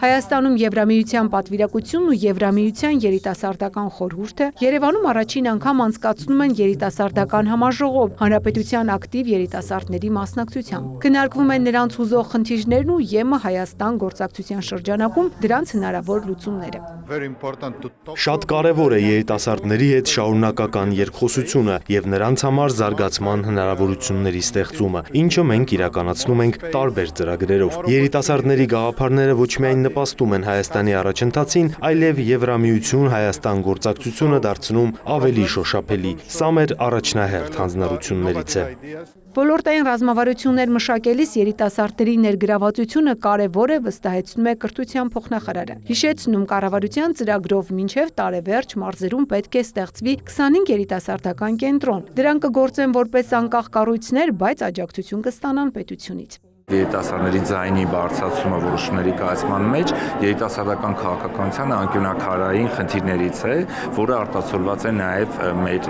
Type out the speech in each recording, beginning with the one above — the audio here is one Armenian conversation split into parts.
Հայաստանում Եվրամիության պատվիրակությունն ու Եվրամիության երիտասարդական խորհուրդը Երևանում առաջին անգամ անցկացնում են երիտասարդական համաժողով հանրապետության ակտիվ երիտասարդների մասնակցությամբ։ Քննարկվում են նրանց հուզող խնդիրներն ու ԵՄ Հայաստան գործակցության շրջանակում դրանց հնարավոր լուծումները։ Շատ կարևոր է երիտասարդների հետ շարունակական երկխոսությունը եւ նրանց համար զարգացման հնարավորությունների ստեղծումը, ինչը մենք իրականացնում ենք տարբեր ծրագրերով։ Երիտասարդների գաղափարները ոչ միայն նպաստում են Հայաստանի առաջընթացին, այլև Եվրամիություն Հայաստան գործակցությունը դարձնում ավելի շոշափելի։ Սա մեր առաջնահերթ հանձնառություններից է։ Ոլորտային ռազմավարություններ մշակելիս երիտասարդների ներգրավվածությունը կարևոր է, վստահեցնում է կրթության փոխնախարարը։ Հիշեցնում կառավարության ծրագրով մինչև տարեվերջ մարզերում պետք է ստեղծվի 25 երիտասարդական կենտրոն։ Դրանք կգործեն որպես անկախ կառույցներ, բայց աջակցություն կստանան պետությունից։ Երիտասարդների ձայնի բարձրացումը որոշումների կայացման մեջ երիտասարդական քաղաքականության անկյունաքարային խնդիրներից է, որը արտացոլված է նաև մեր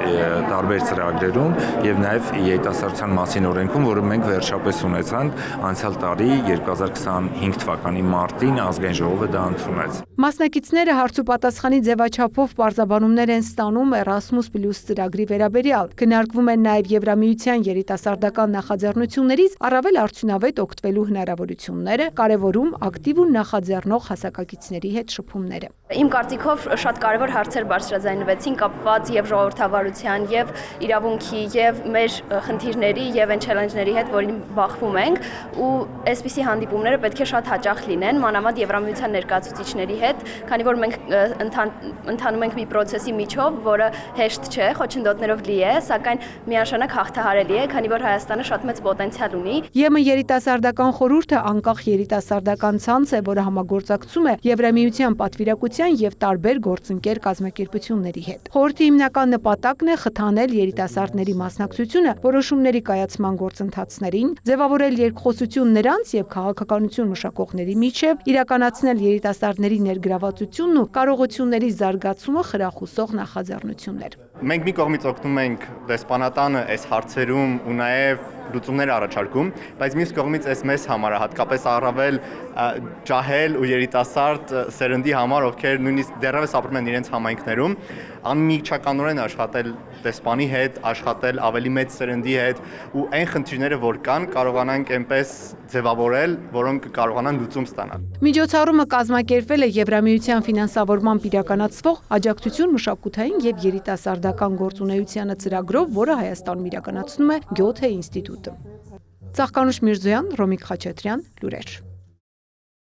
տարբեր ծրագրերում եւ նաև երիտասարդության մասին օրենքում, որը մենք վերջապես ունեցանք անցյալ տարի 2025 թվականի մարտին ազգային ժողովը դա ընդունեց։ Մասնակիցները հարցուպատասխանի ձևաչափով պարզաբանումներ են ստանում Erasmus+ ծրագրի վերաբերյալ։ Քննարկվում են նաև Եվրամիության երիտասարդական նախաձեռնություններից առավել արդյունավետ օգտվելու հնարավորությունները, կարևորում ակտիվ ու նախաձեռնող հասակակիցների հետ շփումները։ Իմ կարծիքով շատ կարևոր հարցեր բարձրաձայնվեցին կապված եւ ժողովրդավարության եւ իրավունքի եւ մեր խնդիրների եւ այն չելենջների հետ, որին բախվում ենք, ու այսպիսի հանդիպումները պետք է շատ հաճախ լինեն, մանավանդ Եվրամիության ներկայացուցիչների հետ, քանի որ մենք ընթանում ենք մի process-ի միջով, որը հեշտ չէ, խոչընդոտներով լի է, սակայն միանշանակ հաղթահարելի է, քանի որ Հայաստանը շատ մեծ պոտենցիալ ունի։ ԵՄ երիտասարդական խորհուրդը անկախ երիտասարդական ցանց է, որը համագործակցում է Եվրամիության պատվիրակության եւ տարբեր գործընկեր կազմակերպությունների հետ։ Խորհրդի հիմնական նպատակն է խթանել երիտասարդների մասնակցությունը որոշումների կայացման գործընթացներին, ձևավորել երկխոսություն նրանց եւ քաղաքականություն մշակողների միջև, իրականացնել երիտասարդների ներգրավվածությունն ու կարողությունների զարգացումը խրախուսող նախաձեռնություններ։ Մենք մի կողմից օգնում ենք դեսպանատանը այս հարցերում ու նաև լուծումներ առաջարկում, բայց մյուս կողմից այս մեզ համար հատկապես առավել ջահել ու երիտասարդ սերնդի համար, ովքեր նույնիսկ դեռևս ապրում են իրենց համայնքներում, անմիջականորեն աշխատել դեսպանի հետ, աշխատել ավելի մեծ սերնդի հետ ու այն խնդիրները, որ կան, կարողանանք այնպես ձևավորել, որոնք կարողանան լուծում ստանալ։ Միջոցառումը կազմակերպվել է Եվրամիության ֆինանսավորմամբ իրականացվող աջակցություն մշակութային եւ երիտասարդական գործունեությանը ծրագրով, որը Հայաստանում իրականացնում է Գյոթե ինստիտուտը։ Ծաղկանուշ Միրզոյան, Ռոմիկ Խաչատրյան, լուրեր։